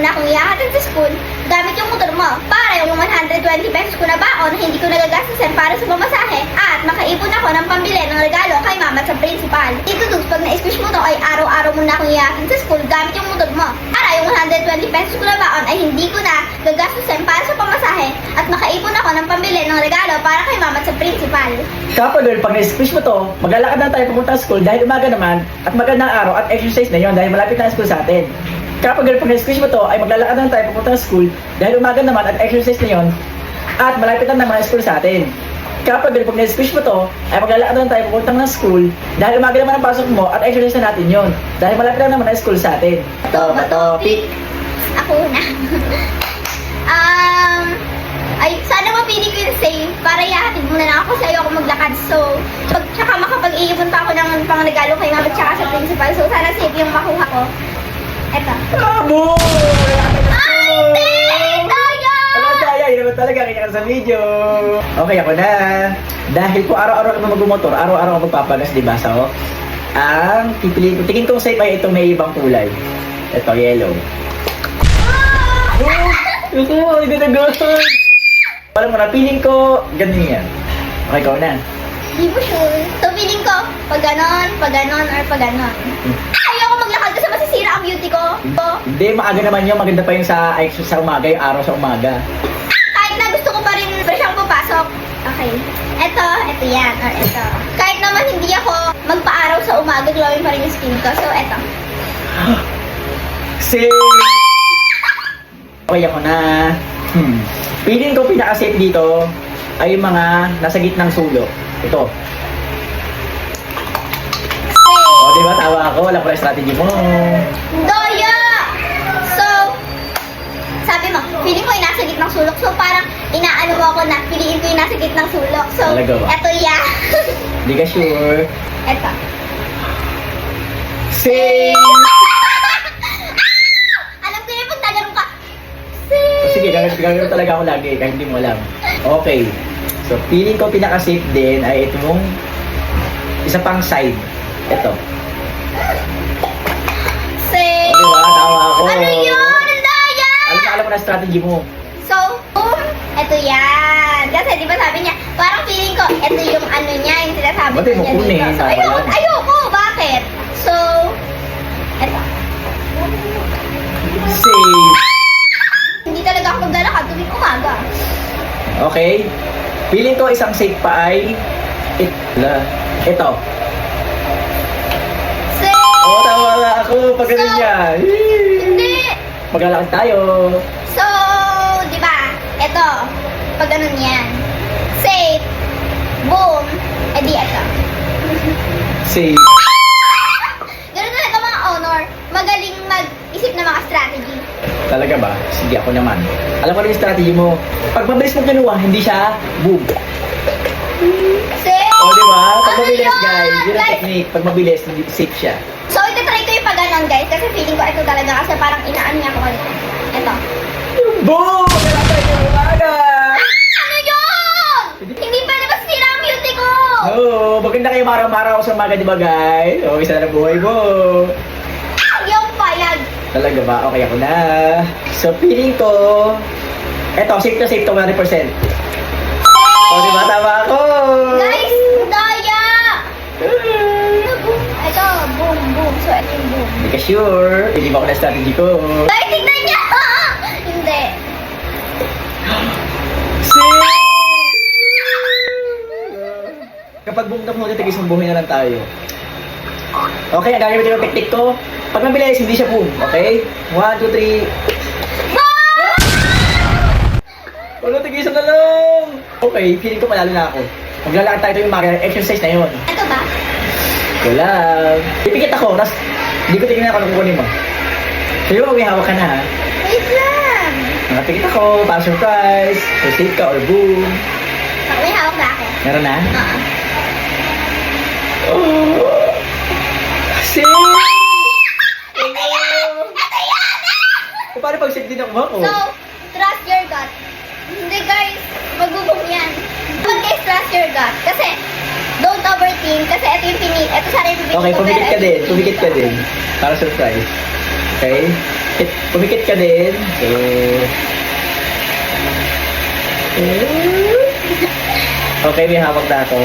na akong ihahatid sa school gamit yung motor mo para yung 120 pesos ko na baon na hindi ko nagagastusin para sa pamasahe at makaipon ako ng pambili ng regalo kay mama at sa principal. Dito Dugs, pag na-squish mo to ay araw-araw mo na akong ihahatid sa school gamit yung motor mo para yung 120 pesos ko na baon ay hindi ko na gagastusin para sa pamasahe at makaipon ako ng pambili ng regalo para kay mama at sa principal. Kapag girl, pag na-squish mo to, maglalakad na tayo pumunta sa school dahil umaga naman at magandang araw at exercise na yon dahil malapit na ang school sa atin. Kapag girl, pag na-squish mo to, ay maglalakad na tayo pumunta sa school dahil umaga naman at exercise na yon at malapit na naman ang school sa atin. Kapag girl, pag na-squish mo to, ay maglalakad na tayo pupunta ng school dahil umaga naman ang pasok mo at exercise na natin yon dahil malapit na naman ang school sa atin. Topic! Ako na. Ay, sana mapili ko yung save para ihahatid muna lang ako sa iyo ako maglakad. So, tsaka makapag-iipon pa ako ng pangregalo kay mama tsaka sa principal. So, sana save yung makuha ko. Eto. Bravo! Ay, hindi! Daya! Ano Daya? Yun naman talaga, kanya ka sa video. Okay, ako na. Dahil po araw-araw ka magmumotor, araw-araw ka magpapagas, di ba? So, ang pipiliin ko, tingin ko safe ay ito may ibang kulay. Ito, yellow. Oh, hindi na good. Alam mo na, feeling ko, ganun yan. Okay, ikaw na. Di mo sure. So, feeling ko, pag ganon, or pag ganon. Ayoko maglakad kasi masisira ang beauty ko. Hindi, maaga naman yun. Maganda pa yung sa umaga, yung araw sa umaga. Kahit na gusto ko pa rin fresh ang papasok. Okay. Ito yan, or ito. Kahit naman hindi ako magpa-araw sa umaga, glowing pa rin yung skin ko. So, ito. Same! Okay, ako na. Feeling ko pinaka-safe dito ay yung mga nasa gitnang sulok. Ito. O, diba? Tawa ako. Wala ko na strategy mo. Daya! So, sabi mo, feeling ko yung nasa gitnang sulok. So, parang inaano mo ako na piliin ko yung nasa gitnang sulok. So, Talaga ba? eto yan. Hindi ka sure. Eto. Same! Alam ko yung pag nagano'n ka. Sige, gagawin talaga ako lagi kahit hindi mo alam. Okay. So, feeling ko pinaka-safe din ay itong isa pang side. Ito. Say, O, diba? Tawa ako. ano yun? Ang daya! Alam mo na strategy mo. So, eto yan. Kasi di ba sabi niya, parang feeling ko, eto yung ano niya, yung sinasabi Ba't ko mo niya kunin? dito. So, Tama ayoko, lang. ayoko. Bakit? So, eto. Safe. Hindi talaga ako maglalakad tuwing umaga. Okay. Feeling ko isang safe pa ay ito. Say, Oo, tama na ako. Pag ganun So, yan. hindi. Maglalakad tayo. So, di ba? Eto, pag ganun yan. Safe. Boom. Eh di eto. Safe. Ganun talaga mga honor. Magaling mag-isip ng mga strategy. Talaga ba? Sige, ako naman. Alam ko na yung strategy mo. Pag mabilis mo kinuha, hindi siya boom. Safe. O, di ba? Pag Ano mabilis, yun? guys. Yun ang Guys, technique. Pag mabilis, safe siya. so, itatry ko yung pag ganon, guys. Kasi feeling ko ito talaga. Kasi parang inaan niya ako kanito. Ito. Boom! Kailangan tayo ng umaga! Ano yun? Hindi pa naman sira ang beauty ko. Oo, maganda kayo maraw-maraw sa umaga, di ba, guys? O, isa na buhay mo. Yung payag. Talaga ba? Okay, ako na. So, feeling ko, eto, safe to 100%. O, di ba? Tama ako! Guys, daya. Ito, boom, boom. So, ito yung boom. Hindi ka sure. Hindi ba ako na strategy ko? Ay, tignan niya! Hindi. Safe! Kapag boom na po, tigisumbuhin na lang tayo. Okay, ang gagawin yung technique ko. Pag mabilis, hindi siya boom. Okay? 1, 2, 3. Wala, tigisan na lang! Okay, feeling ko malalo na ako. Maglalakad tayo yung mga exercise na yun. Ito ba? Wala. Pipikit ako, tapos hindi ko tingnan ako nung kukunin mo. Sa'yo, may hawak ka na ha. Wait lang. Nakapikit ako, para surprise. So, safe ka or boom. May hawak na ako. Meron na? Oo. Oh! Safe! Ito yan! Ito yan! Paano pag safe din ako ako? So, trust your gut. Hindi guys, magbubong yan. Pag guys, trust your gut. Kasi, don't overthink. Kasi ito yung ito sana yung pipili Okay, ko. pumikit ka pero din. ito yung Pumikit ka pinili din. Para surprise. Okay? Pumikit ka din. So, okay, may hawak na ako.